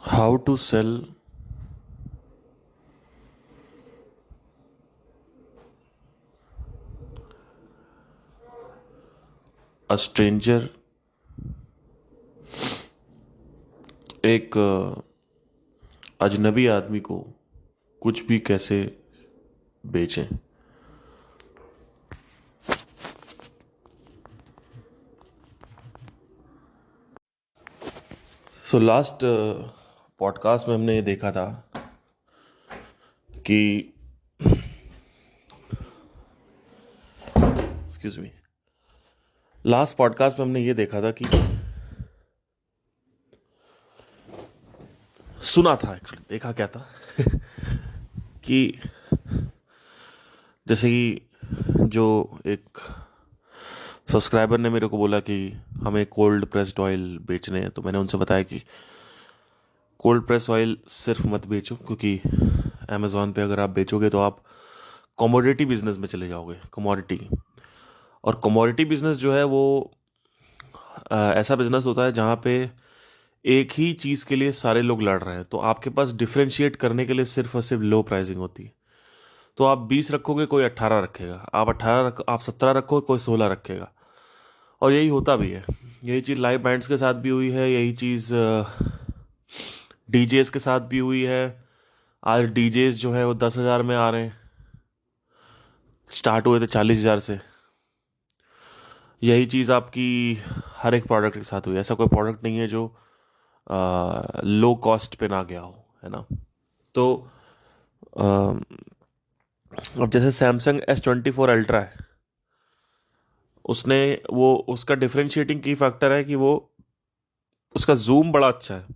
How to sell a stranger एक अजनबी आदमी को कुछ भी कैसे बेचें। सो लास्ट पॉडकास्ट में हमने ये देखा था कि एक्सक्यूज मी लास्ट पॉडकास्ट में हमने ये देखा था कि सुना था, एक्चुअली देखा क्या था कि जैसे कि जो एक सब्सक्राइबर ने मेरे को बोला कि हमें कोल्ड प्रेस्ड ऑयल बेचने हैं, तो मैंने उनसे बताया कि कोल्ड प्रेस ऑयल सिर्फ मत बेचो, क्योंकि अमेज़ॉन पे अगर आप बेचोगे तो आप कमोडिटी बिजनेस में चले जाओगे। कमोडिटी और कमोडिटी बिजनेस जो है वो ऐसा बिजनेस होता है जहाँ पे एक ही चीज़ के लिए सारे लोग लड़ रहे हैं, तो आपके पास डिफ्रेंशिएट करने के लिए सिर्फ और सिर्फ लो प्राइसिंग होती है। तो आप 20 रखोगे, कोई 18 रखेगा, आप 17 रखोगे, कोई 16 रखेगा। और यही होता भी है। यही चीज़ लाइव बैंड्स के साथ भी हुई है, यही चीज़ डीजेस के साथ भी हुई है। आज डीजेस जो है वो 10,000 में आ रहे हैं, स्टार्ट हुए थे 40,000 से। यही चीज़ आपकी हर एक प्रोडक्ट के साथ हुई है। ऐसा कोई प्रोडक्ट नहीं है जो लो कॉस्ट पे ना गया हो, है ना। तो अ, अब जैसे सैमसंग S24 अल्ट्रा है, उसने वो उसका डिफरेंशिएटिंग की फैक्टर है कि वो उसका जूम बड़ा अच्छा है,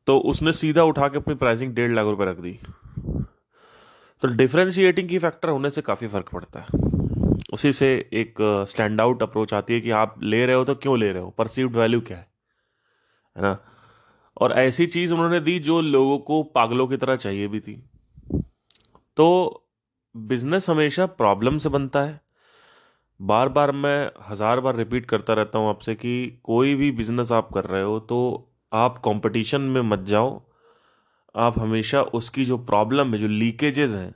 तो उसने सीधा उठा के अपनी प्राइसिंग 1.5 लाख रुपए रख दी। तो डिफरेंशिएटिंग की फैक्टर होने से काफ़ी फर्क पड़ता है। उसी से एक स्टैंड आउट अप्रोच आती है कि आप ले रहे हो तो क्यों ले रहे हो, परसीव्ड वैल्यू क्या है ना। और ऐसी चीज उन्होंने दी जो लोगों को पागलों की तरह चाहिए भी थी। तो बिजनेस हमेशा प्रॉब्लम से बनता है। बार बार मैं 1,000 बार रिपीट करता रहता हूँ आपसे कि कोई भी बिजनेस आप कर रहे हो तो आप कंपटीशन में मत जाओ। आप हमेशा उसकी जो प्रॉब्लम है, जो लीकेजेस हैं,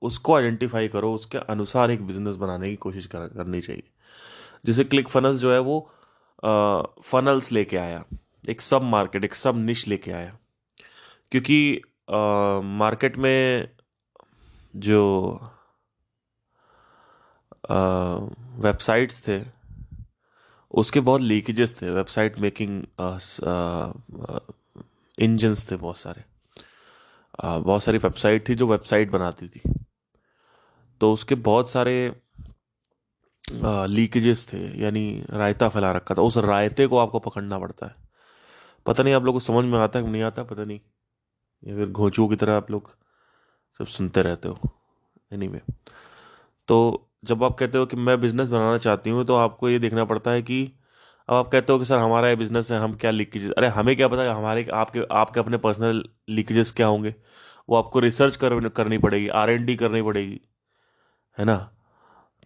उसको आइडेंटिफाई करो, उसके अनुसार एक बिजनेस बनाने की कोशिश करनी चाहिए। जैसे क्लिक फनल्स जो है वो फनल्स लेके आया, एक सब मार्केट, एक सब निश लेके आया। क्योंकि मार्केट में जो वेबसाइट्स थे उसके बहुत लीकेजेस थे। वेबसाइट मेकिंग इंजन्स थे बहुत सारे। बहुत सारी वेबसाइट थी जो वेबसाइट बनाती थी, तो उसके बहुत सारे लीकेजेस थे, यानी रायता फैला रखा था। उस रायते को आपको पकड़ना पड़ता है। पता नहीं आप लोगों को समझ में आता है कि नहीं आता, पता नहीं, या फिर घोंचुओं की तरह आप लोग सब सुनते रहते हो। एनीवे, तो जब आप कहते हो कि मैं बिजनेस बनाना चाहती हूँ, तो आपको ये देखना पड़ता है कि अब आप कहते हो कि सर हमारा ये बिजनेस है, हम क्या लीकेजेस, अरे हमें क्या पता है हमारे आपके आपके अपने पर्सनल लीकेजेस क्या होंगे। वो आपको रिसर्च करनी पड़ेगी, R&D करनी पड़ेगी, है ना।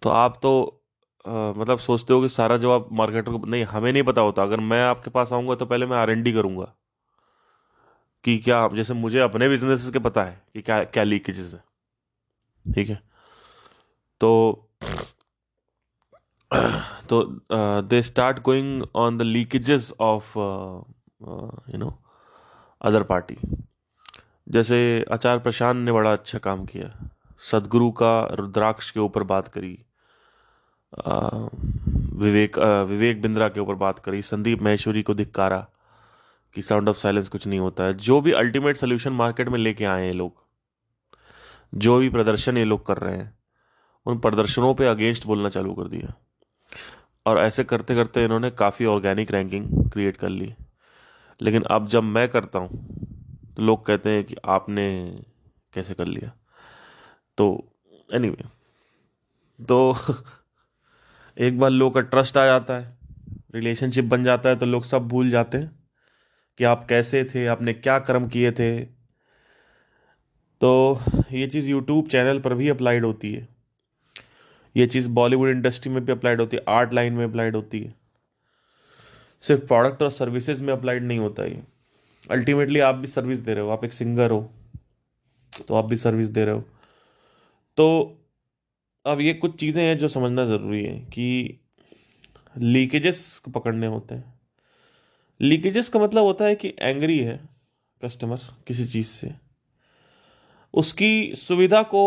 तो आप तो मतलब सोचते हो कि सारा जवाब मार्केटर को, नहीं, हमें नहीं पता होता। अगर मैं आपके पास आऊंगा तो पहले मैं R&D करूंगा कि क्या, जैसे मुझे अपने बिजनेस के पता है कि क्या क्या लीकेजेस है, ठीक है। तो तो they start going on the leakages of other party. जैसे आचार्य प्रशांत ने बड़ा अच्छा काम किया, सदगुरु का रुद्राक्ष के ऊपर बात करी, विवेक बिंद्रा के ऊपर बात करी, संदीप महेश्वरी को धिक्कारा कि साउंड ऑफ साइलेंस कुछ नहीं होता है। जो भी अल्टीमेट सोल्यूशन मार्केट में लेके आए हैं लोग, जो भी प्रदर्शन ये लोग कर रहे हैं, उन प्रदर्शनों पे अगेंस्ट बोलना चालू कर दिया। और ऐसे करते करते इन्होंने काफ़ी ऑर्गेनिक रैंकिंग क्रिएट कर ली। लेकिन अब जब मैं करता हूँ तो लोग कहते हैं कि आपने कैसे कर लिया। तो एनीवे, तो एक बार लोग का ट्रस्ट आ जाता है, रिलेशनशिप बन जाता है, तो लोग सब भूल जाते हैं कि आप कैसे थे, आपने क्या कर्म किए थे। तो ये चीज़ यूट्यूब चैनल पर भी अप्लाइड होती है, ये चीज़ बॉलीवुड इंडस्ट्री में भी अप्लाइड होती है, आर्ट लाइन में अप्लाइड होती है। सिर्फ प्रोडक्ट और सर्विसेज में अप्लाइड नहीं होता ये। अल्टीमेटली आप भी सर्विस दे रहे हो, आप एक सिंगर हो तो आप भी सर्विस दे रहे हो। तो अब ये कुछ चीज़ें हैं जो समझना ज़रूरी है कि लीकेजेस को पकड़ने होते हैं। लीकेजेस का मतलब होता है कि एंग्री है कस्टमर किसी चीज़ से, उसकी सुविधा को,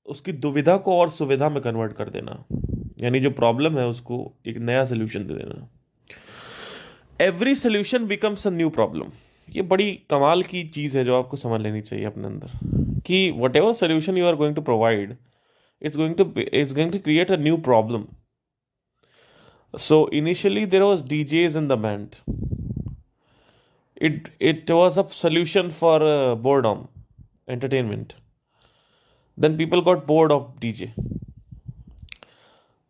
उसकी दुविधा को और सुविधा में कन्वर्ट कर देना, यानी जो प्रॉब्लम है उसको एक नया सोल्यूशन दे देना। Every solution becomes a new problem. ये बड़ी कमाल की चीज़ है जो आपको समझ लेनी चाहिए अपने अंदर, कि whatever solution you are going to provide, it's going to create a new problem. So initially there was DJs in the band. It was a solution for boredom, entertainment. Then people got bored of DJ.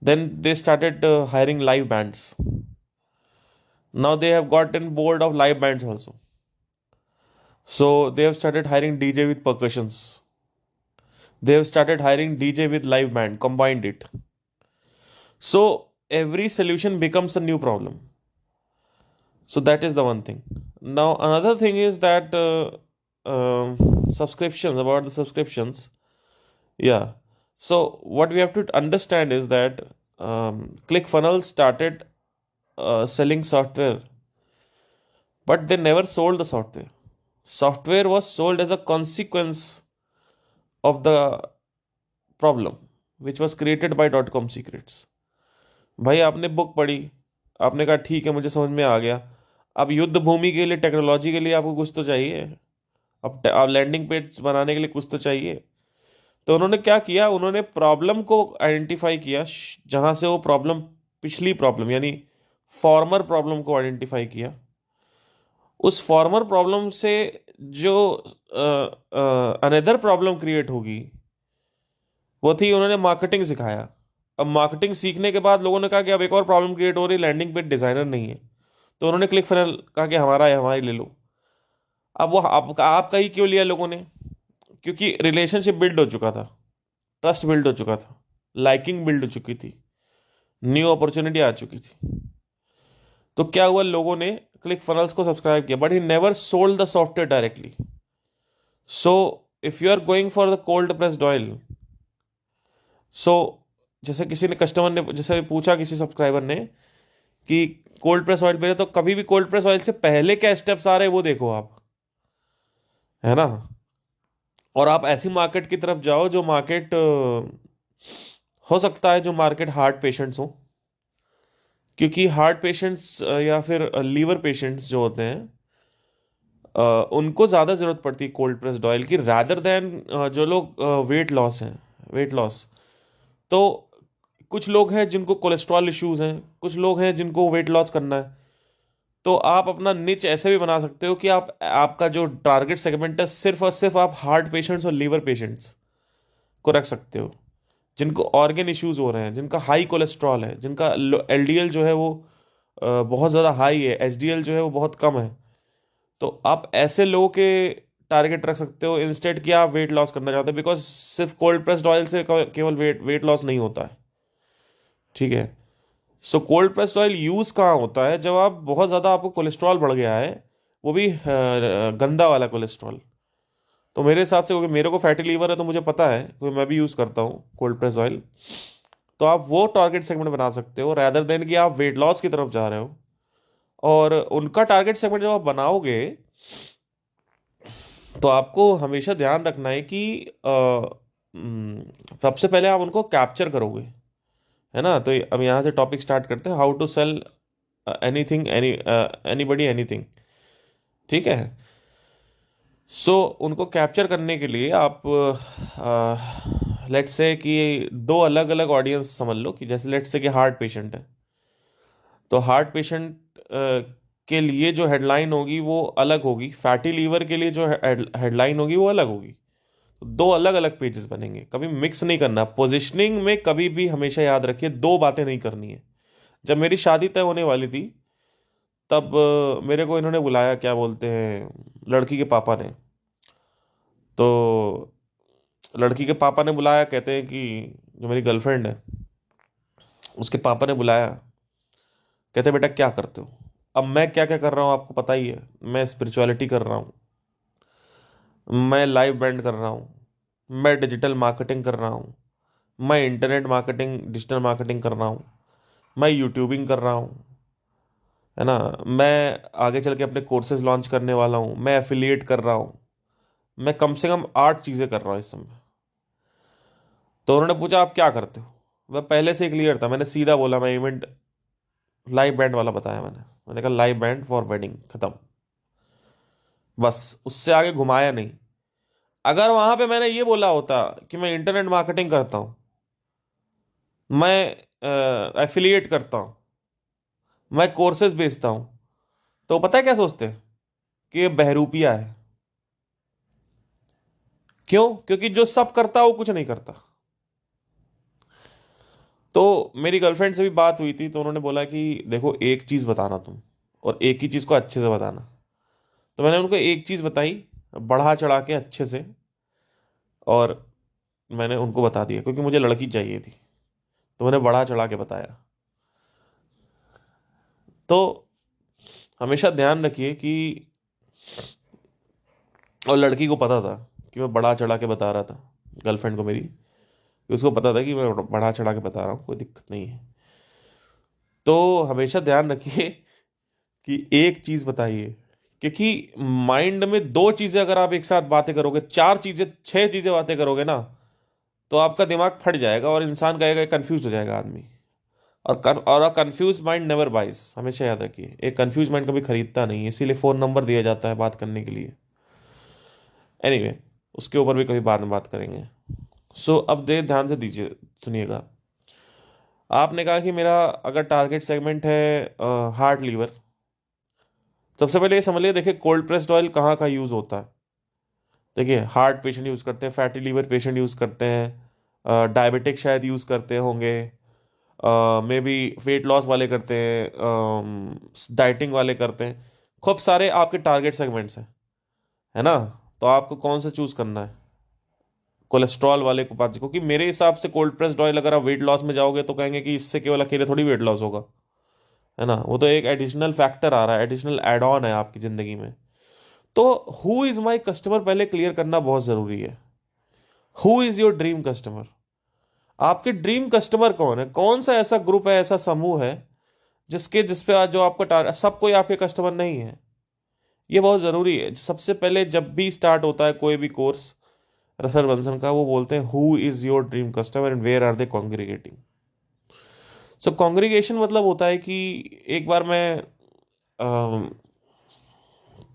Then they started hiring live bands. Now they have gotten bored of live bands also. So they have started hiring DJ with percussions. They have started hiring DJ with live band, combined it. So every solution becomes a new problem. So that is the one thing. Now another thing is that subscriptions, about the subscriptions. Yeah. So what we have to understand is that ClickFunnels started selling software, but they never sold the software. Software was sold as a consequence of the problem, which was created by .com secrets. भाई आपने book पढ़ी, आपने कहा ठीक है मुझे समझ में आ गया। अब युद्ध भूमि के लिए, टेक्नोलॉजी के लिए आपको कुछ तो चाहिए। अब लैंडिंग पेज बनाने के लिए कुछ तो चाहिए। तो उन्होंने क्या किया, उन्होंने प्रॉब्लम को आइडेंटिफाई किया, जहां से वो प्रॉब्लम, पिछली प्रॉब्लम यानी फॉर्मर प्रॉब्लम को आइडेंटिफाई किया। उस फॉर्मर प्रॉब्लम से जो अनदर प्रॉब्लम क्रिएट होगी, वो थी, उन्होंने मार्केटिंग सिखाया। अब मार्केटिंग सीखने के बाद लोगों ने कहा कि अब एक और प्रॉब्लम क्रिएट हो रही, लैंडिंग पेज डिजाइनर नहीं है। तो उन्होंने क्लिक फनल कहा कि हमारा है, हमारी ले लो। अब वो आपका ही क्यों लिया लोगों ने? क्योंकि रिलेशनशिप बिल्ड हो चुका था, ट्रस्ट बिल्ड हो चुका था, लाइकिंग बिल्ड हो चुकी थी, न्यू अपॉर्चुनिटी आ चुकी थी। तो क्या हुआ, लोगों ने क्लिक फनल्स को सब्सक्राइब किया, but he never sold the software directly. So if you are going for the cold pressed oil, so जैसे किसी ने, कस्टमर ने जैसे पूछा किसी सब्सक्राइबर ने कि कोल्ड प्रेस ऑयल पे, तो कभी भी कोल्ड प्रेस ऑयल से पहले क्या स्टेप्स आ रहे हैं वो देखो आप, है ना। और आप ऐसी मार्केट की तरफ जाओ जो मार्केट, हो सकता है जो मार्केट हार्ट पेशेंट्स हो, क्योंकि हार्ट पेशेंट्स या फिर लीवर पेशेंट्स जो होते हैं, उनको ज़्यादा ज़रूरत पड़ती है कोल्ड प्रेस्ड ऑयल की, रादर देन जो लोग वेट लॉस हैं, वेट लॉस। तो कुछ लोग हैं जिनको कोलेस्ट्रॉल इश्यूज हैं, कुछ लोग हैं जिनको वेट लॉस करना है। तो आप अपना निच ऐसे भी बना सकते हो कि आप, आपका जो टारगेट सेगमेंट है सिर्फ और सिर्फ आप हार्ट पेशेंट्स और लीवर पेशेंट्स को रख सकते हो, जिनको ऑर्गन इश्यूज हो रहे हैं, जिनका हाई कोलेस्ट्रॉल है, जिनका एलडीएल जो है वो बहुत ज़्यादा हाई है, एचडीएल जो है वो बहुत कम है। तो आप ऐसे लोगों के टारगेट रख सकते हो, इंस्टेड कि आप वेट लॉस करना चाहते हो, बिकॉज सिर्फ कोल्ड प्रेस्ड ऑयल से केवल वेट लॉस नहीं होता है। ठीक है। So cold pressed oil use कहाँ होता है, जब आप बहुत ज़्यादा, आपको कोलेस्ट्रॉल बढ़ गया है, वो भी गंदा वाला कोलेस्ट्रॉल। तो मेरे हिसाब से, क्योंकि मेरे को फैटी लीवर है तो मुझे पता है, क्योंकि मैं भी यूज़ करता हूँ कोल्ड प्रेस्ड ऑयल। तो आप वो टारगेट सेगमेंट बना सकते हो, रैदर देन कि आप वेट लॉस की तरफ जा रहे हो। और उनका टारगेट सेगमेंट जब आप बनाओगे, तो आपको हमेशा ध्यान रखना है कि सबसे पहले आप उनको कैप्चर करोगे, है ना। तो अब यहाँ से टॉपिक स्टार्ट करते हैं, how to sell anything, anybody anything. ठीक है। सो उनको कैप्चर करने के लिए आप, लेट्स से कि दो अलग अलग ऑडियंस समझ लो, कि जैसे लेट्स से कि हार्ट पेशेंट है, तो हार्ट पेशेंट के लिए जो हेडलाइन होगी वो अलग होगी, फैटी लीवर के लिए जो हेडलाइन होगी वो अलग होगी। तो दो अलग अलग पेजेस बनेंगे, कभी मिक्स नहीं करना। पोजिशनिंग में कभी भी हमेशा याद रखिए, दो बातें नहीं करनी है। जब मेरी शादी तय होने वाली थी, तब मेरे को इन्होंने बुलाया, क्या बोलते हैं, लड़की के पापा ने। तो लड़की के पापा ने बुलाया, कहते हैं कि जो मेरी गर्लफ्रेंड है, उसके पापा ने बुलाया, कहते बेटा क्या करते हो। अब मैं क्या क्या कर रहा हूँ आपको पता ही है। मैं स्पिरिचुअलिटी कर रहा हूँ, मैं लाइव बैंड कर रहा हूँ, मैं डिजिटल मार्केटिंग कर रहा हूँ, मैं इंटरनेट मार्केटिंग डिजिटल मार्केटिंग कर रहा हूँ, मैं यूट्यूबिंग कर रहा हूँ, है ना। मैं आगे चल के अपने कोर्सेज लॉन्च करने वाला हूँ, मैं एफिलिएट कर रहा हूँ। मैं कम से कम 8 चीज़ें कर रहा हूँ इस समय। तो उन्होंने पूछा आप क्या करते हो। वह पहले से ही क्लियर था, मैंने सीधा बोला मैं इवेंट लाइव बैंड वाला बताया। मैंने कहा लाइव बैंड फॉर वेडिंग, खत्म। बस उससे आगे घुमाया नहीं। अगर वहां पे मैंने ये बोला होता कि मैं इंटरनेट मार्केटिंग करता हूँ, मैं एफिलिएट करता हूँ, मैं कोर्सेज बेचता हूँ, तो पता है क्या सोचते हैं कि ये बहरूपिया है। क्यों? क्योंकि जो सब करता है वो कुछ नहीं करता। तो मेरी गर्लफ्रेंड से भी बात हुई थी, तो उन्होंने बोला कि देखो एक चीज बताना तुम, और एक ही चीज को अच्छे से बताना। तो मैंने उनको एक चीज बताई, बढ़ा चढ़ा के अच्छे से, और मैंने उनको बता दिया क्योंकि मुझे लड़की चाहिए थी। तो मैंने बढ़ा चढ़ा के बताया। तो हमेशा ध्यान रखिए कि, और लड़की को पता था कि मैं बढ़ा चढ़ा के बता रहा था, गर्लफ्रेंड को मेरी, कि उसको पता था कि मैं बढ़ा चढ़ा के बता रहा हूँ, कोई दिक्कत नहीं है। तो हमेशा ध्यान रखिए कि एक चीज बताइए, क्योंकि माइंड में दो चीजें अगर आप एक साथ बातें करोगे, चार चीजें, छह चीजें बातें करोगे ना, तो आपका दिमाग फट जाएगा और इंसान कहेगा, कंफ्यूज हो जाएगा आदमी। और कंफ्यूज माइंड नेवर बाइज, हमेशा याद रखिए, एक कंफ्यूज माइंड कभी खरीदता नहीं है, इसीलिए फोन नंबर दिया जाता है बात करने के लिए। एनीवे, उसके ऊपर भी कभी बाद में बात करेंगे। सो अब दे ध्यान से दीजिए, सुनिएगा। आपने कहा कि मेरा अगर टारगेट सेगमेंट है हार्ट लीवर, सबसे पहले ये समझ लिया, देखिए कोल्ड प्रेस्ड ऑयल कहाँ कहाँ यूज होता है। देखिए हार्ट पेशेंट यूज करते हैं, फैटी लीवर पेशेंट यूज करते हैं, डायबिटिक शायद यूज करते होंगे, मे बी वेट लॉस वाले करते हैं, डाइटिंग वाले करते हैं। खूब सारे आपके टारगेट सेगमेंट्स हैं, है ना। तो आपको कौन सा चूज करना है? कोलेस्ट्रॉल वाले को पास, क्योंकि मेरे हिसाब से कोल्ड प्रेस्ड ऑयल अगर आप वेट लॉस में जाओगे तो कहेंगे कि इससे केवल अकेले थोड़ी वेट लॉस होगा, है ना। वो तो एक एडिशनल फैक्टर आ रहा है, एडिशनल एड ऑन है आपकी जिंदगी में। तो हु इज माई कस्टमर पहले क्लियर करना बहुत जरूरी है। Who is your dream customer? आपके ड्रीम कस्टमर कौन है? कौन सा ऐसा ग्रुप है, ऐसा समूह है जिसपे आज जो आपका सब कोई आपके कस्टमर नहीं है। ये बहुत जरूरी है। सबसे पहले जब भी स्टार्ट होता है कोई भी कोर्स रसर बंसन का, वो बोलते हैं who is your dream customer and where are they congregating. So congregation मतलब होता है कि एक बार मैं अम,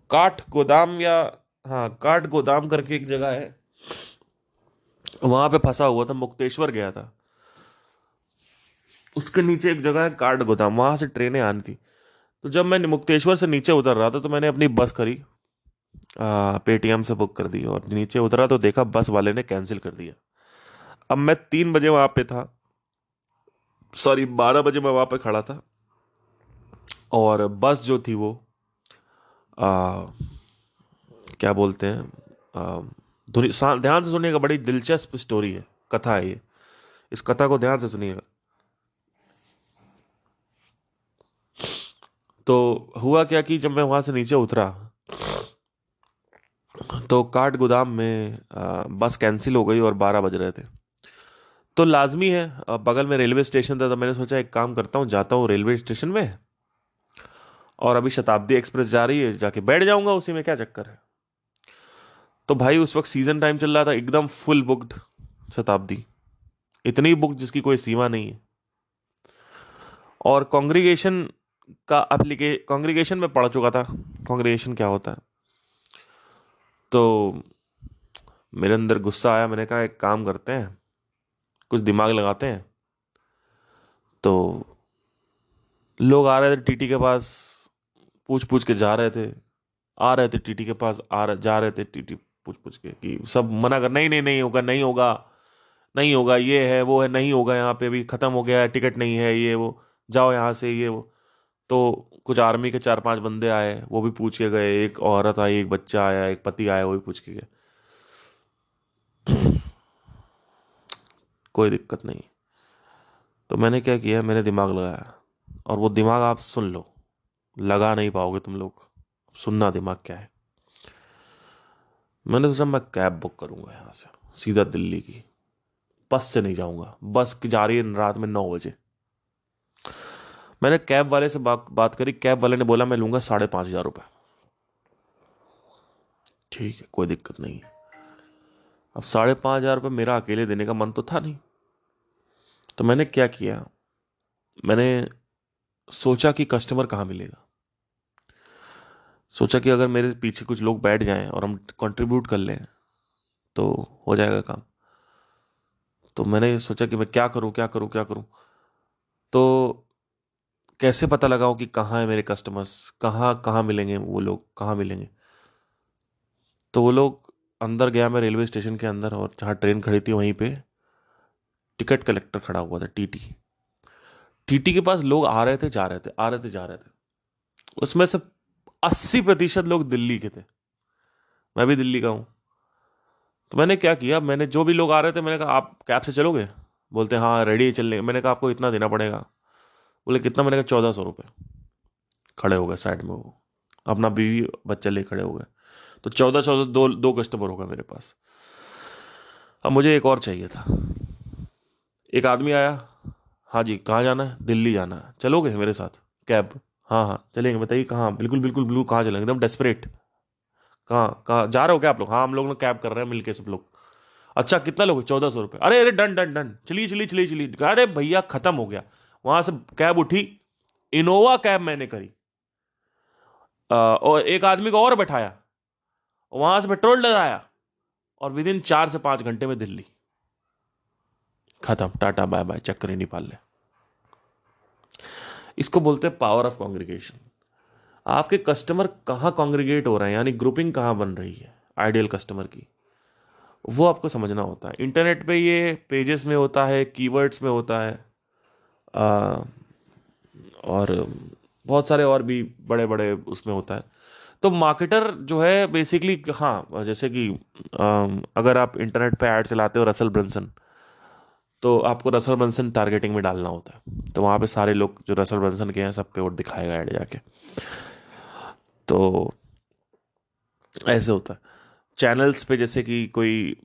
काठ गोदाम या, हाँ, काठ गोदाम करके एक जगह है, वहां पे फंसा हुआ था, मुक्तेश्वर गया था। उसके नीचे एक जगह है काठ गोदाम, वहां से ट्रेनें आनी थी। तो जब मैं मुक्तेश्वर से नीचे उतर रहा था तो मैंने अपनी बस करी, पेटीएम से बुक कर दी, और नीचे उतरा तो देखा बस वाले ने कैंसिल कर दिया। अब मैं 3 बजे वहां पे था, सॉरी 12 बजे मैं वहां पे खड़ा था, और बस जो थी वो आ, क्या बोलते हैं, आ, ध्यान से सुनिएगा, बड़ी दिलचस्प स्टोरी है, कथा है ये, इस कथा को ध्यान से सुनिएगा। तो हुआ क्या कि जब मैं वहां से नीचे उतरा तो काठ गोदाम में बस कैंसिल हो गई और 12 बज रहे थे। तो लाजमी है, बगल में रेलवे स्टेशन था, तो मैंने सोचा एक काम करता हूँ, जाता हूँ रेलवे स्टेशन में, और अभी शताब्दी एक्सप्रेस जा रही है, जाके बैठ जाऊंगा उसी में, क्या चक्कर है। तो भाई उस वक्त सीजन टाइम चल रहा था, एकदम फुल बुक्ड शताब्दी, इतनी बुक जिसकी कोई सीमा नहीं है। और कॉन्ग्रीगेशन का कॉन्ग्रीगेशन में पढ़ चुका था, कॉन्ग्रीगेशन क्या होता है। तो मेरे अंदर गुस्सा आया, मैंने कहा एक काम करते हैं, कुछ दिमाग लगाते हैं। तो लोग आ रहे थे टीटी के पास, पूछ पूछ के जा रहे थे, आ रहे थे टीटी के पास, जा रहे थे टीटी पूछ पूछ के, कि सब मना कर, नहीं नहीं नहीं होगा, नहीं होगा, नहीं होगा, ये है वो है, नहीं होगा, यहाँ पे भी खत्म हो गया है, टिकट नहीं है, ये वो, जाओ यहाँ से, ये वो। तो कुछ आर्मी के 4-5 बंदे आए, वो भी पूछ के गए, एक औरत आई, एक बच्चा आया, एक पति आया, वो भी पूछ के गए। कोई दिक्कत नहीं। तो मैंने क्या किया, मैंने दिमाग लगाया, और वो दिमाग आप सुन लो, लगा नहीं पाओगे तुम लोग, सुनना दिमाग क्या है। मैंने सोचा मैं कैब बुक करूंगा यहाँ से सीधा दिल्ली की, बस से नहीं जाऊंगा, बस की जा रही है रात में 9 बजे। मैंने कैब वाले से बात करी, कैब वाले ने बोला मैं लूंगा 5,500 रुपये। ठीक है, कोई दिक्कत नहीं है। अब 5,500 रुपये मेरा अकेले देने का मन तो था नहीं, तो मैंने क्या किया, मैंने सोचा कि कस्टमर कहाँ मिलेगा। सोचा कि अगर मेरे पीछे कुछ लोग बैठ जाएं और हम कंट्रीब्यूट कर लें तो हो जाएगा काम। तो मैंने सोचा कि मैं क्या करूं क्या करूं क्या करूं। तो कैसे पता लगाऊं कि कहाँ है मेरे कस्टमर्स, कहाँ कहाँ मिलेंगे वो लोग, कहाँ मिलेंगे। तो वो लोग, अंदर गया मैं रेलवे स्टेशन के अंदर, और जहाँ ट्रेन खड़ी थी वहीं पे टिकट कलेक्टर खड़ा हुआ था, टीटी। टीटी के पास लोग आ रहे थे जा रहे थे, आ रहे थे जा रहे थे। उसमें से 80% लोग दिल्ली के थे, मैं भी दिल्ली का हूँ। तो मैंने क्या किया, मैंने जो भी लोग आ रहे थे मैंने कहा आप कैब से चलोगे? बोलते हाँ रेडी है चलने। मैंने कहा आपको इतना देना पड़ेगा। बोले कितना? मैंने कहा 1,400 रुपये। खड़े हो गए साइड में, वो अपना बीवी बच्चा ले खड़े हो गए। तो 14 14 दो दो कस्टमर हो गए मेरे पास। अब मुझे एक और चाहिए था। एक आदमी आया, हाँ जी कहाँ जाना है? दिल्ली जाना है, चलोगे मेरे साथ कैब? हाँ हाँ चलेंगे, बताइए कहाँ, बिल्कुल बिल्कुल बिल्कुल कहाँ चलेंगे, एकदम डेस्परेट। कहाँ कहाँ जा रहे हो क्या आप लोग? हाँ हम लोग ना कैब कर रहे हैं मिलके सब लोग। अच्छा कितना लोगे? 1,400 रुपये। अरे अरे डन डन डन, चलिए चलिए चलिए चलिए। अरे भैया खत्म हो गया। वहां से कैब उठी, इनोवा कैब मैंने करी, और एक आदमी को और बैठाया, वहां से पेट्रोल डलाया, और विद इन 4 से 5 घंटे में दिल्ली। खत्म, टाटा बाय बाय, चक्कर ही नहीं पाल ले। इसको बोलते हैं पावर ऑफ कॉन्ग्रीगेशन। आपके कस्टमर कहाँ कॉन्ग्रीगेट हो रहे हैं, यानी ग्रुपिंग कहाँ बन रही है आइडियल कस्टमर की, वो आपको समझना होता है। इंटरनेट पे ये पेजेस में होता है, कीवर्ड्स में होता है, आ, और बहुत सारे और भी बड़े बड़े उसमें होता है। तो मार्केटर जो है बेसिकली, हाँ जैसे कि अगर आप इंटरनेट पे ऐड चलाते हो रसल ब्रंसन, तो आपको रसल ब्रंसन टारगेटिंग में डालना होता है। तो वहाँ पे सारे लोग जो रसल ब्रंसन के हैं सब पे वोट दिखाएगा ऐड जाके। तो ऐसे होता है। चैनल्स पे जैसे कि कोई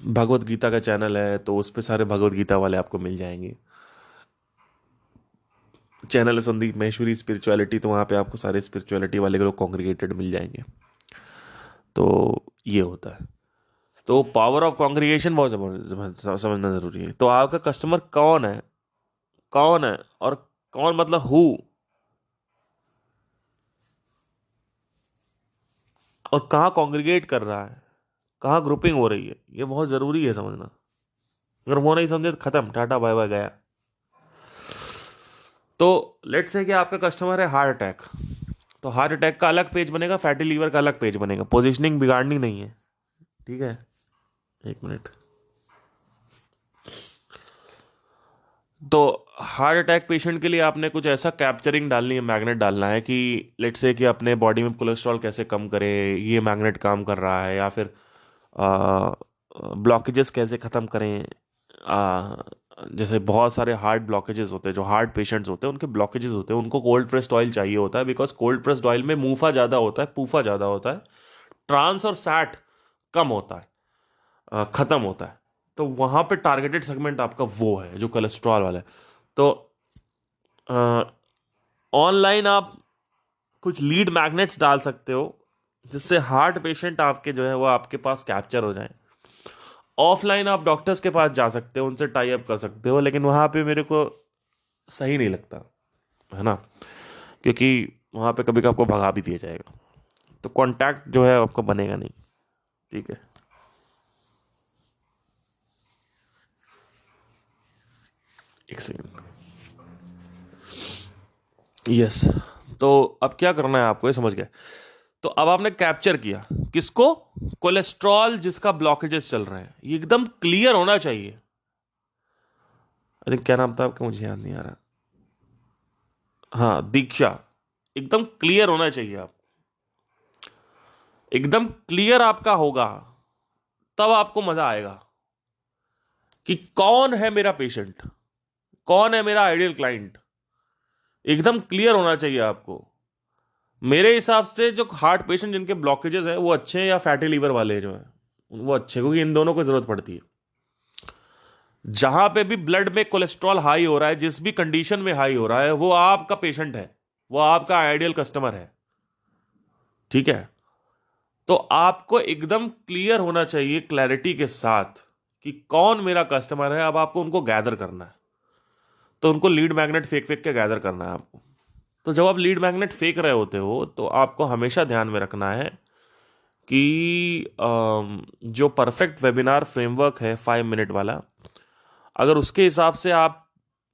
भगवत गीता का चैनल है तो उस पे सारे भगवत गीता वाले आपको मिल जाएंगे। चैनल है संदीप महेश्वरी स्पिरिचुअलिटी, तो वहाँ पे आपको सारे स्पिरिचुअलिटी वाले लोग कॉन्ग्रीगेटेड मिल जाएंगे। तो ये होता है। तो पावर ऑफ कॉन्ग्रीगेशन बहुत समझना जरूरी है। तो आपका कस्टमर कौन है, कौन है, और कौन मतलब हु, और कहाँ कॉन्ग्रीगेट कर रहा है, कहाँ ग्रुपिंग हो रही है, ये बहुत जरूरी है समझना। अगर वो नहीं समझे तो खत्म, टाटा बाय बाय गया। तो लेट्स से कि आपका कस्टमर है हार्ट अटैक, तो हार्ट अटैक का अलग पेज बनेगा, फैटी लीवर का अलग पेज बनेगा। पोजीशनिंग बिगाड़नी नहीं है, ठीक है। एक मिनट। तो हार्ट अटैक पेशेंट के लिए आपने कुछ ऐसा कैप्चरिंग डालनी है, मैग्नेट डालना है कि लेट्स से कि अपने बॉडी में कोलेस्ट्रॉल कैसे कम करे, ये मैग्नेट काम कर रहा है, या फिर ब्लॉकेजेस कैसे ख़त्म करें। आ, जैसे बहुत सारे हार्ट ब्लॉकेजेस होते हैं, जो हार्ट पेशेंट्स होते हैं उनके ब्लॉकेजेस होते हैं, उनको कोल्ड प्रेस्ड ऑयल चाहिए होता है, बिकॉज कोल्ड प्रेस्ड ऑयल में मूफा ज़्यादा होता है, पूफा ज़्यादा होता है, ट्रांस और सैट कम होता है, ख़त्म होता है। तो वहाँ पे टारगेटेड सेगमेंट आपका वो है जो कोलेस्ट्रॉल वाला है। तो ऑनलाइन आप कुछ लीड मैग्नेट्स डाल सकते हो जिससे हार्ट पेशेंट आपके जो है वो आपके पास कैप्चर हो जाए। ऑफलाइन आप डॉक्टर्स के पास जा सकते हो, उनसे टाई अप कर सकते हो, लेकिन वहां पे मेरे को सही नहीं लगता, है ना, क्योंकि वहां पे कभी कभी आपको भगा भी दिया जाएगा, तो कांटेक्ट जो है आपको बनेगा नहीं। ठीक है, एक सेकंड। यस। तो अब क्या करना है आपको, ये समझ गए। तो अब आपने कैप्चर किया किसको? कोलेस्ट्रॉल जिसका ब्लॉकेजेस चल रहे हैं, ये एकदम क्लियर होना चाहिए। अरे क्या नाम था आपका, मुझे याद नहीं आ रहा। हाँ दीक्षा। एकदम क्लियर होना चाहिए आप, एकदम क्लियर आपका होगा, तब आपको मजा आएगा कि कौन है मेरा पेशेंट, कौन है मेरा आइडियल क्लाइंट, एकदम क्लियर होना चाहिए आपको। मेरे हिसाब से जो हार्ट पेशेंट जिनके ब्लॉकेजेस है वो अच्छे हैं, या फैटी लीवर वाले जो हैं वो अच्छे, क्योंकि इन दोनों को जरूरत पड़ती है। जहां पे भी ब्लड में कोलेस्ट्रॉल हाई हो रहा है, जिस भी कंडीशन में हाई हो रहा है, वो आपका पेशेंट है, वो आपका आइडियल कस्टमर है। ठीक है। तो आपको एकदम क्लियर होना चाहिए, क्लैरिटी के साथ, कि कौन मेरा कस्टमर है। अब आपको उनको गैदर करना है, तो उनको लीड मैग्नेट फेंक फेंक के गैदर करना है आपको। तो जब आप लीड मैग्नेट फेंक रहे होते हो, तो आपको हमेशा ध्यान में रखना है कि जो परफेक्ट वेबिनार फ्रेमवर्क है 5 मिनट वाला, अगर उसके हिसाब से आप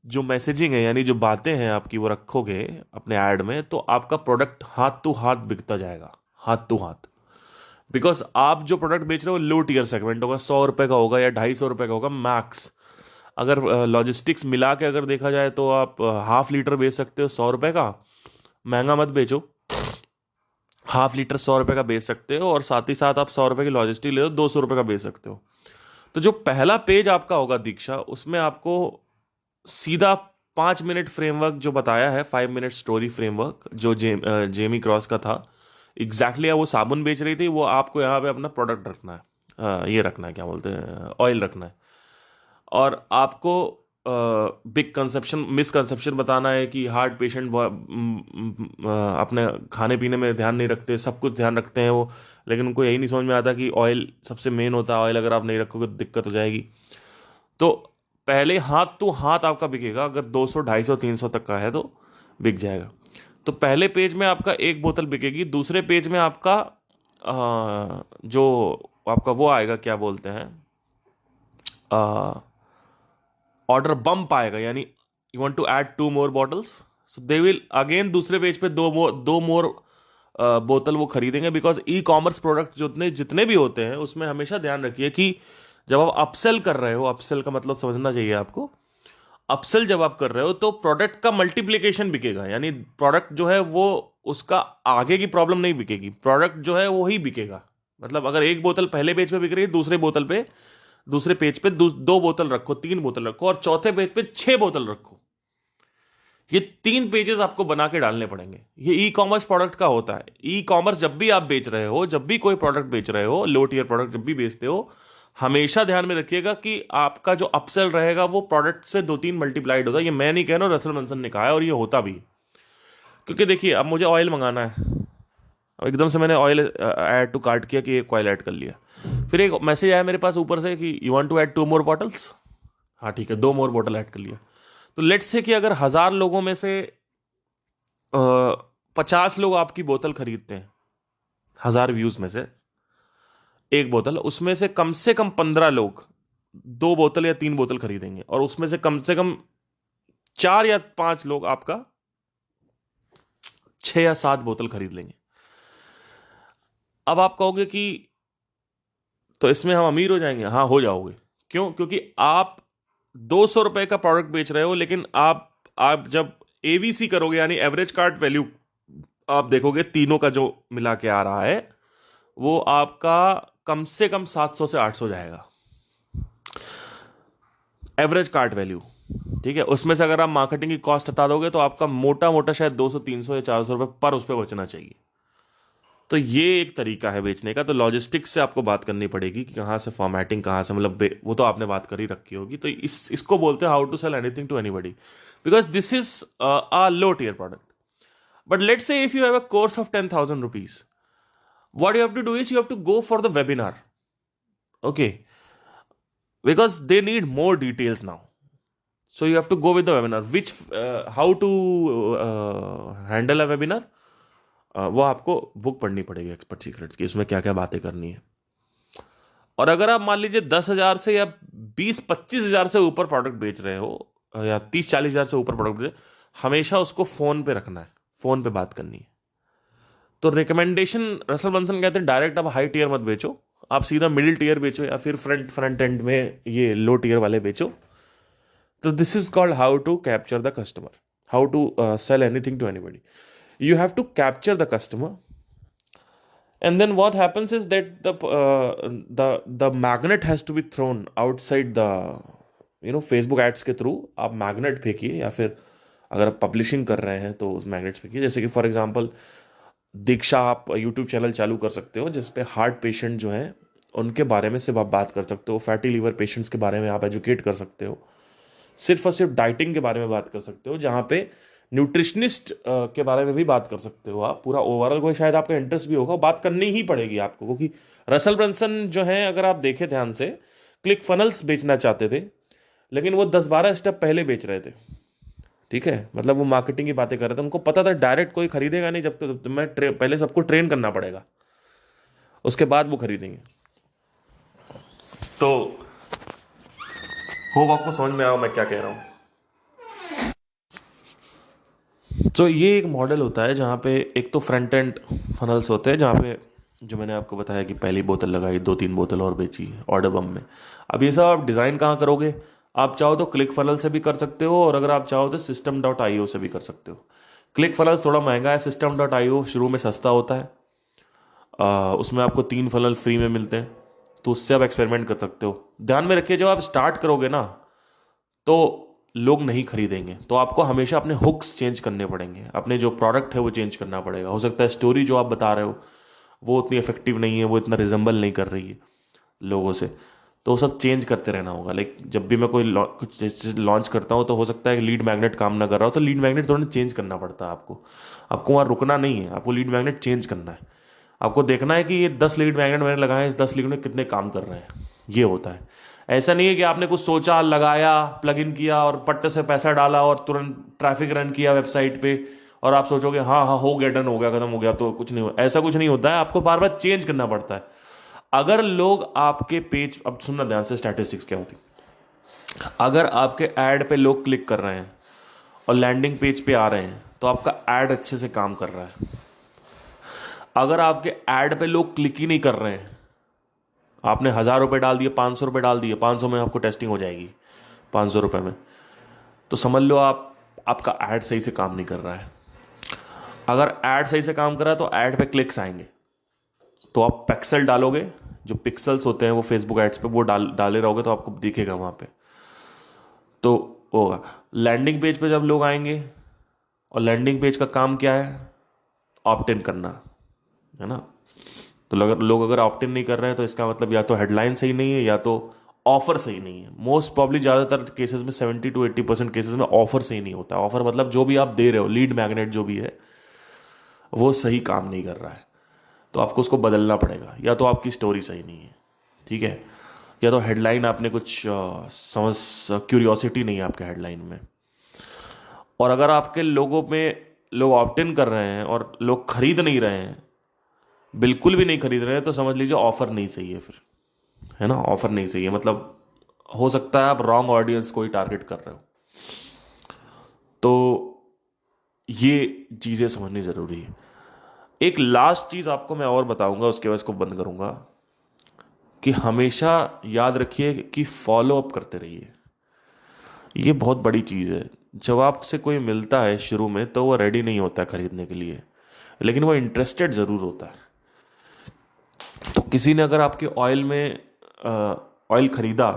जो मैसेजिंग है, यानी जो बातें हैं आपकी, वो रखोगे अपने ऐड में, तो आपका प्रोडक्ट हाथ टू हाथ बिकता जाएगा, हाथ टू हाथ। बिकॉज आप जो प्रोडक्ट बेच रहे हो लो टीयर सेगमेंट होगा, 100 रुपए का होगा या 250 रुपए का होगा मैक्स। अगर लॉजिस्टिक्स मिला के अगर देखा जाए तो आप हाफ लीटर बेच सकते हो 100 रुपए का। महंगा मत बेचो, हाफ लीटर 100 रुपए का बेच सकते हो, और साथ ही साथ आप 100 रुपए की लॉजिस्टिक ले लो, 200 रुपए का बेच सकते हो। तो जो पहला पेज आपका होगा दीक्षा, उसमें आपको सीधा 5 मिनट फ्रेमवर्क जो बताया है, 5 मिनट स्टोरी फ्रेमवर्क, जो जेमी क्रॉस का था, एग्जैक्टली वो साबुन बेच रही थी, वो आपको यहाँ पे अपना प्रोडक्ट रखना है। ये रखना है, क्या बोलते हैं, ऑयल रखना है। और आपको बिग कंसेप्शन मिसकंसेप्शन बताना है कि हार्ट पेशेंट अपने खाने पीने में ध्यान नहीं रखते, सब कुछ ध्यान रखते हैं वो, लेकिन उनको यही नहीं समझ में आता कि ऑयल सबसे मेन होता है, ऑयल अगर आप नहीं रखोगे तो दिक्कत हो जाएगी। तो पहले हाथ टू हाथ आपका बिकेगा, अगर 200 250 300 तक का है तो बिक जाएगा। तो पहले पेज में आपका एक बोतल बिकेगी, दूसरे पेज में आपका जो आपका वो आएगा, क्या बोलते हैं, ऑर्डर बम्प आएगा, यानी you want to add 2 more bottles, so they will again दूसरे पेज पे दो मोर बोतल वो खरीदेंगे। बिकॉज ई कॉमर्स प्रोडक्ट जितने जितने भी होते हैं, उसमें हमेशा ध्यान रखिए कि जब आप अपसेल कर रहे हो, अपसेल का मतलब समझना चाहिए आपको, अपसेल जब आप कर रहे हो तो प्रोडक्ट का मल्टीप्लिकेशन बिकेगा, यानी प्रोडक्ट जो है वो, उसका आगे की प्रॉब्लम नहीं बिकेगी, प्रोडक्ट जो है वो ही बिकेगा। मतलब अगर एक बोतल पहले पेज पे बिक रही है, दूसरे पेज पे 2 बोतल रखो, 3 बोतल रखो, और चौथे पेज पे 6 बोतल रखो। ये 3 पेजेस आपको बना के डालने पड़ेंगे। ये ई कॉमर्स प्रोडक्ट का होता है। ई कॉमर्स जब भी आप बेच रहे हो, जब भी कोई प्रोडक्ट बेच रहे हो, लो टियर प्रोडक्ट जब भी बेचते हो, हमेशा ध्यान में रखिएगा कि आपका जो अपसेल रहेगा वो प्रोडक्ट से 2-3 मल्टीप्लाइड होगा। ये मैं नहीं कह रहा हूं, रसल मंसन ने कहा है, और ये होता भी। क्योंकि देखिए, अब मुझे ऑयल मंगाना है, अब एकदम से मैंने ऑयल ऐड टू कार्ट किया कि एक ऑयल ऐड कर लिया, फिर एक मैसेज आया मेरे पास ऊपर से कि you want to add 2 more bottles। हाँ ठीक है, 2 more बोतल ऐड कर लिया। तो लेट्स से कि अगर 1,000 लोगों में से 50 लोग आपकी बोतल खरीदते हैं, 1,000 व्यूज में से एक बोतल, उसमें से कम 15 लोग 2 बोतल या 3 बोतल खरीदेंगे, और उसमें से कम 4 या 5 लोग आपका 6 या 7 बोतल खरीद लेंगे। अब आप कहोगे कि तो इसमें हम अमीर हो जाएंगे। हाँ, हो जाओगे। क्यों? क्योंकि आप 200 रुपए का प्रोडक्ट बेच रहे हो, लेकिन आप जब एवीसी करोगे, यानी एवरेज कार्ट वैल्यू, आप देखोगे तीनों का जो मिला के आ रहा है, वो आपका कम से कम 700 से 800 जाएगा, एवरेज कार्ट वैल्यू। ठीक है, उसमें से अगर आप मार्केटिंग की कॉस्ट हटा दोगे, तो आपका मोटा मोटा शायद 200 300 या 400 रुपए पर उस पर बचना चाहिए। तो ये एक तरीका है बेचने का। तो लॉजिस्टिक्स से आपको बात करनी पड़ेगी कि कहाँ से फॉर्मेटिंग, कहाँ से, मतलब वो तो आपने बात कर ही रखी होगी। तो इसको बोलते हैं how to sell anything to anybody, because this is a low tier product. But let's say if you have a course of 10,000 rupees, what you have to do is you have to go for the webinar. Okay, because they need more details now, so you have to go with the webinar, which how to handle a webinar, वो आपको book पढ़नी पड़ेगी expert secrets की, उसमें क्या क्या बातें करनी है। और अगर आप मान लीजिए 10,000 से या 20-25 हज़ार से ऊपर प्रोडक्ट बेच रहे हो, या 30-40 हज़ार से ऊपर प्रोडक्ट बेच रहे हो, हमेशा उसको फोन पे रखना है, फोन पे बात करनी है। तो रिकमेंडेशन, रसल बंसन कहते हैं डायरेक्ट आप हाई टीयर मत बेचो, आप सीधा मिडिल टीयर बेचो, या फिर फ्रंट एंड में ये लो टीयर वाले बेचो। तो this is called how to capture the customer, how to sell anything to anybody. You have to capture the customer, and then what happens is that the magnet has to be thrown outside the, Facebook ads के through आप magnet फेंकिए, या फिर अगर आप publishing कर रहे हैं तो उस मैग्नेट्स पे की, जैसे कि फॉर एग्जांपल दीक्षा, आप यूट्यूब चैनल चालू कर सकते हो जिस पे हार्ट पेशेंट जो हैं उनके बारे में सिर्फ आप बात कर सकते हो, फैटी लीवर पेशेंट्स के बारे में आप एजुकेट कर सकते हो, सिर्फ और सिर्फ डाइटिंग के बारे में बात कर सकते हो, जहाँ पे न्यूट्रिशनिस्ट के बारे में भी बात कर सकते हो आप। पूरा ओवरऑल कोई शायद आपका इंटरेस्ट भी होगा, बात करनी ही पड़ेगी आपको, क्योंकि रसल ब्रंसन जो है, अगर आप देखें ध्यान से, क्लिक फनल्स बेचना चाहते थे, लेकिन वो 10-12 स्टेप पहले बेच रहे थे। ठीक है, मतलब वो मार्केटिंग की बातें कर रहे थे, उनको पता था डायरेक्ट कोई खरीदेगा नहीं, जब तक मैं पहले सबको ट्रेन करना पड़ेगा, उसके बाद वो खरीदेंगे। तो होप आपको समझ में आया मैं क्या कह रहा हूँ। तो ये एक मॉडल होता है जहाँ पे एक तो फ्रंट एंड फनल्स होते हैं, जहाँ पे जो मैंने आपको बताया कि पहली बोतल लगाई, 2-3 बोतल और बेची ऑर्डर बम में। अब ये सब आप डिज़ाइन कहाँ करोगे? आप चाहो तो क्लिक फनल से भी कर सकते हो, और अगर आप चाहो तो system.io से भी कर सकते हो। क्लिक फनल थोड़ा महंगा है, system.io शुरू में सस्ता होता है। उसमें आपको 3 फनल फ्री में मिलते हैं, तो उससे आप एक्सपेरिमेंट कर सकते हो। ध्यान में रखिए, जब आप स्टार्ट करोगे ना तो लोग नहीं खरीदेंगे, तो आपको हमेशा अपने हुक्स चेंज करने पड़ेंगे, अपने जो प्रोडक्ट है वो चेंज करना पड़ेगा। हो सकता है स्टोरी जो आप बता रहे हो वो उतनी इफेक्टिव नहीं है, वो इतना रिजेंबल नहीं कर रही है लोगों से, तो वो सब चेंज करते रहना होगा। लाइक जब भी मैं कोई कुछ लॉन्च करता हूँ, तो हो सकता है लीड मैग्नेट काम ना कर रहा हो, तो लीड मैग्नेट थोड़ा चेंज करना पड़ता है आपको। आपको वहाँ रुकना नहीं है, आपको लीड मैग्नेट चेंज करना है। आपको देखना है कि ये 10 लीड मैग्नेट मैंने लगाए हैं, इस 10 लीड में कितने काम कर रहे हैं, ये होता है। ऐसा नहीं है कि आपने कुछ सोचा, लगाया, प्लग इन किया और पट्ट से पैसा डाला और तुरंत ट्रैफिक रन किया वेबसाइट पे, और आप सोचोगे हाँ हाँ हो गया, डन हो गया, खत्म हो गया, तो कुछ नहीं हो। ऐसा कुछ नहीं होता है, आपको बार बार चेंज करना पड़ता है। अगर लोग आपके पेज, अब सुनना ध्यान से स्टैटिस्टिक्स क्या होती, अगर आपके ऐड पे लोग क्लिक कर रहे हैं और लैंडिंग पेज पे आ रहे हैं, तो आपका ऐड अच्छे से काम कर रहा है। अगर आपके ऐड पे लोग क्लिक ही नहीं कर रहे हैं, आपने 1,000 रुपये डाल दिए, 500 रुपये डाल दिए, 500 में आपको टेस्टिंग हो जाएगी, 500 रुपये में, तो समझ लो आपका ऐड सही से काम नहीं कर रहा है। अगर ऐड सही से काम कर रहा है तो ऐड पे क्लिक्स आएंगे, तो आप पिक्सल डालोगे, जो पिक्सल्स होते हैं वो फेसबुक एड्स पे वो डाले रहोगे, तो आपको दिखेगा वहां पे, तो होगा। लैंडिंग पेज पे जब लोग आएंगे, और लैंडिंग पेज का काम क्या है? ऑप्ट इन करना, है ना? तो लोग अगर ऑप्ट इन नहीं कर रहे हैं, तो इसका मतलब या तो हेडलाइन सही नहीं है, या तो ऑफर सही नहीं है। मोस्ट प्रॉब्ली ज़्यादातर केसेस में 70-80% केसेस में ऑफर सही नहीं होता। ऑफर मतलब जो भी आप दे रहे हो, लीड मैग्नेट जो भी है, वो सही काम नहीं कर रहा है, तो आपको उसको बदलना पड़ेगा। या तो आपकी स्टोरी सही नहीं है, ठीक है, या तो हेडलाइन आपने कुछ समझ, क्यूरियोसिटी नहीं है आपके हेडलाइन में। और अगर आपके लोगों में लोग ऑप्ट इन कर रहे हैं और लोग खरीद नहीं रहे हैं, बिल्कुल भी नहीं खरीद रहे हैं, तो समझ लीजिए ऑफर नहीं सही है फिर, है ना? ऑफर नहीं सही है, मतलब हो सकता है आप रॉन्ग ऑडियंस को ही टारगेट कर रहे हो। तो ये चीज़ें समझनी ज़रूरी है। एक लास्ट चीज़ आपको मैं और बताऊंगा, उसके बाद इसको बंद करूंगा, कि हमेशा याद रखिए कि फॉलो अप करते रहिए। ये बहुत बड़ी चीज़ है। जब आपसे कोई मिलता है शुरू में, तो वो रेडी नहीं होता है खरीदने के लिए, लेकिन वो इंटरेस्टेड ज़रूर होता है। तो किसी ने अगर आपके ऑयल में ऑयल खरीदा,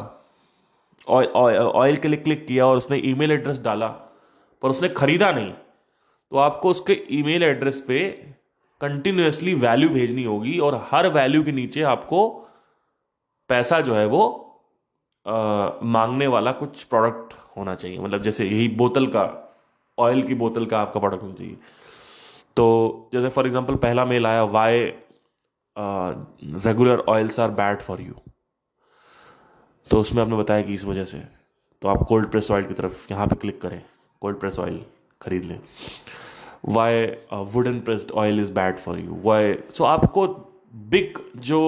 ऑयल के लिए क्लिक किया और उसने ईमेल एड्रेस डाला, पर उसने खरीदा नहीं, तो आपको उसके ईमेल एड्रेस पे कंटिन्यूअसली वैल्यू भेजनी होगी, और हर वैल्यू के नीचे आपको पैसा जो है वो मांगने वाला कुछ प्रोडक्ट होना चाहिए। मतलब जैसे यही बोतल का, ऑयल की बोतल का आपका प्रोडक्ट होना चाहिए। तो जैसे फॉर एग्जांपल पहला मेल आया, why regular oils are bad for you, तो उसमें आपने बताया कि इस वजह से, तो आप कोल्ड प्रेस ऑयल की तरफ यहाँ पे क्लिक करें, कोल्ड प्रेस ऑयल खरीद लें। Why wooden pressed oil is bad for you, why, so आपको बिग जो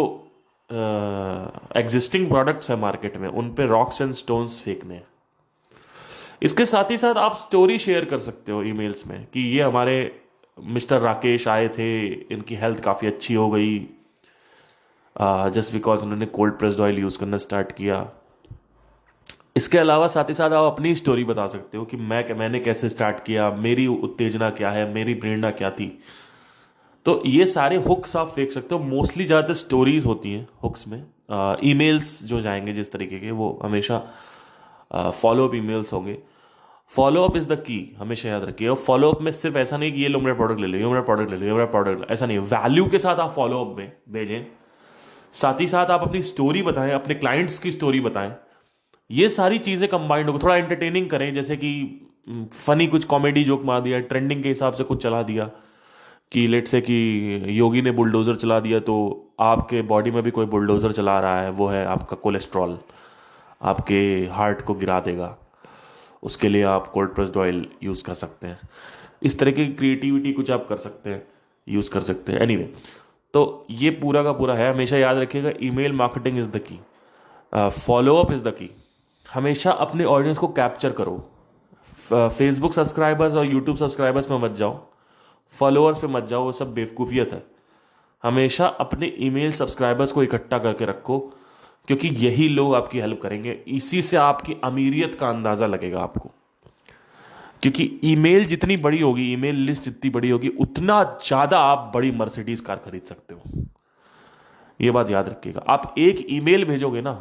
एग्जिस्टिंग प्रोडक्ट्स है मार्केट में, उन पे रॉक्स एंड स्टोन्स फेंकने हैं। इसके साथ ही साथ आप स्टोरी शेयर कर सकते हो ईमेल्स में, कि ये हमारे मिस्टर राकेश आए थे, इनकी हेल्थ काफ़ी अच्छी हो गई जस्ट बिकॉज उन्होंने कोल्ड प्रेस्ड ऑयल यूज़ करना स्टार्ट किया। इसके अलावा साथ ही साथ आप अपनी स्टोरी बता सकते हो कि मैंने कैसे स्टार्ट किया, मेरी उत्तेजना क्या है, मेरी प्रेरणा क्या थी। तो ये सारे हुक्स आप फेंक सकते हो। मोस्टली ज़्यादातर स्टोरीज होती हैं हुक्स में। ईमेल्स जो जाएंगे जिस तरीके के, वो हमेशा फॉलो अप ईमेल्स होंगे। Follow up is the key, हमेशा याद रखिए। और फॉलो अप में सिर्फ ऐसा नहीं कि ये लो मेरा प्रोडक्ट ले लो, ये मेरा प्रोडक्ट ले लो, ये मेरा प्रोडक्ट, ऐसा नहीं है। वैल्यू के साथ आप फॉलो अप में भेजें, साथ ही साथ आप अपनी स्टोरी बताएं, अपने क्लाइंट्स की स्टोरी बताएं। ये सारी चीजें कंबाइंड हो, थोड़ा एंटरटेनिंग करें, जैसे कि फनी कुछ कॉमेडी जोक मार दिया, ट्रेंडिंग के हिसाब से कुछ चला दिया, कि लेट से कि योगी ने बुलडोजर चला दिया, तो आपके बॉडी में भी कोई बुलडोजर चला रहा है, वो है आपका कोलेस्ट्रॉल, आपके हार्ट को गिरा देगा, उसके लिए आप कोल्ड प्रेस्ड ऑयल यूज़ कर सकते हैं। इस तरह की क्रिएटिविटी कुछ आप कर सकते हैं, यूज़ कर सकते हैं। एनीवे, तो ये पूरा का पूरा है। हमेशा याद रखिएगा, email marketing is the key, follow up is the key. हमेशा अपने ऑडियंस को कैप्चर करो। फेसबुक सब्सक्राइबर्स और यूट्यूब सब्सक्राइबर्स में मत जाओ, फॉलोअर्स पे मत जाओ, वो सब बेवकूफ़ियत है। हमेशा अपने ईमेल सब्सक्राइबर्स को इकट्ठा करके रखो, क्योंकि यही लोग आपकी हेल्प करेंगे। इसी से आपकी अमीरियत का अंदाज़ा लगेगा आपको, क्योंकि ईमेल जितनी बड़ी होगी, ईमेल लिस्ट जितनी बड़ी होगी, उतना ज़्यादा आप बड़ी मर्सिडीज कार खरीद सकते हो। ये बात याद रखिएगा। आप एक ईमेल भेजोगे ना,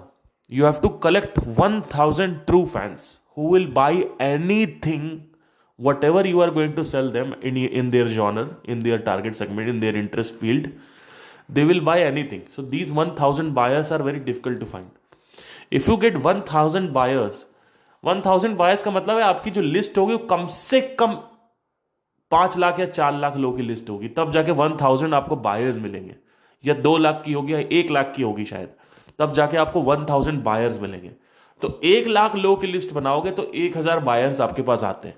you have to collect 1000 true fans who will buy anything whatever you are going to sell them in their genre, in their target segment, in their interest field. They will buy anything. So these 1000 buyers are very difficult to find. If you get 1000 buyers, 1000 buyers का मतलब है आपकी जो list होगी वो कम से कम 5 लाख या 4 लाख लोगों की लिस्ट होगी, तब जाके 1000 आपको बायर्स मिलेंगे। या 2 लाख की होगी या 1 लाख की होगी शायद, तब जाके आपको 1000 बायर्स मिलेंगे। तो 1 लाख लोगों की लिस्ट बनाओगे तो 1000 बायर्स आपके पास आते हैं,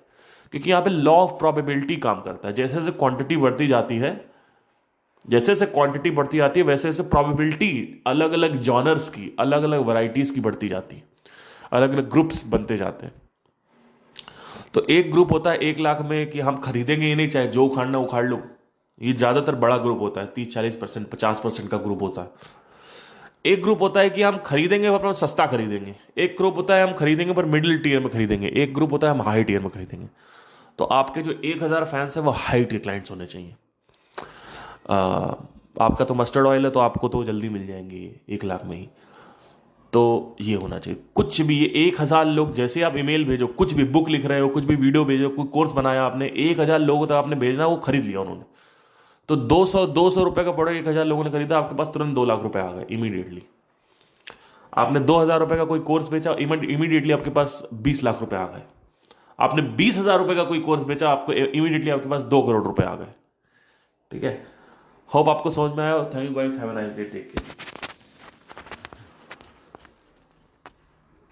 क्योंकि यहां पे लॉ ऑफ प्रोबेबिलिटी काम करता है। जैसे जैसे क्वांटिटी बढ़ती जाती है, जैसे जैसे क्वांटिटी बढ़ती जाती है, वैसे वैसे प्रोबेबिलिटी अलग अलग जॉनर्स की, अलग अलग वैरायटीज की बढ़ती जाती है, अलग अलग ग्रुप्स बनते जाते हैं। तो एक ग्रुप होता है 1 लाख में कि हम खरीदेंगे ही नहीं, चाहे जो उखाड़ना उखाड़ लो। ये ज्यादातर बड़ा ग्रुप होता है, 30-40%, 50% का ग्रुप होता है। एक ग्रुप होता है कि हम खरीदेंगे पर अपना सस्ता खरीदेंगे। एक ग्रुप होता है हम खरीदेंगे पर मिडिल टीयर में खरीदेंगे। एक ग्रुप होता है हम हाई टीयर में खरीदेंगे। तो आपके जो 1000 फैंस है वो हाई टीयर क्लाइंट्स होने चाहिए। आपका तो मस्टर्ड ऑयल है, तो आपको तो जल्दी मिल जाएंगे 1 लाख में ही। तो ये होना चाहिए। कुछ भी, ये 1000 लोग, जैसे आप ईमेल भेजो, कुछ भी बुक लिख रहे हो, कुछ भी वीडियो भेजो, कोई कोर्स बनाया आपने, 1000 लोगों तक आपने भेजना, वो खरीद लिया उन्होंने। तो 200 रुपए का प्रोडक्ट 1000 लोगों ने खरीदा, आपके पास तुरंत 2 लाख रुपए आ गए इमीडिएटली। आपने 2000 रुपए का कोई कोर्स बेचा, इमीडिएटली आपके पास 20 लाख रुपए आ गए। आपने 20,000 रुपए का कोई कोर्स बेचा, आपको इमीडिएटली आपके पास 2 करोड़ रुपए आ गए। ठीक है, होप आपको समझ में आया। Thank you guys, have a nice day, take care.